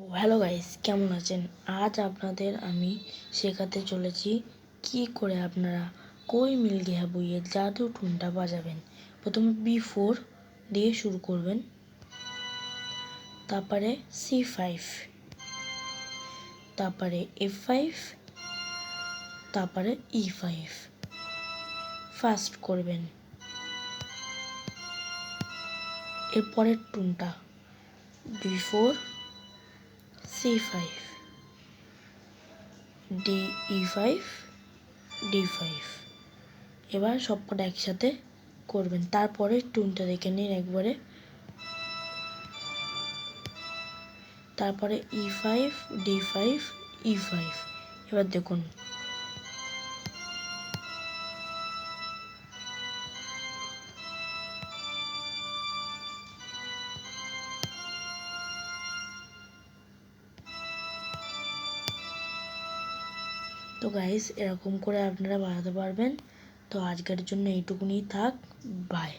Hello guys, কেমন আছেন? আজ আপনাদের আমি শেখাতে চলেছি কি করে আপনারা কোই মিল গয়া বইয়ের জাদু টুনটা বাজাবেন। প্রথমে B4 দিয়ে শুরু করবেন, তারপরে C5, তারপরে F5, তারপরে E5 ফাস্ট করবেন। এরপরের টুনটা B4 C5 DE5 D5। এবার সবকটা একসাথে করবেন। তারপরে টুনটা দেখে নিন একবারে। তারপরে E5 D5 E5। এবার দেখুন তো গাইস, এরকম করে আপনারা বানাতে পারবেন। তো আজকের জন্য এইটুকুনি থাক। বাই।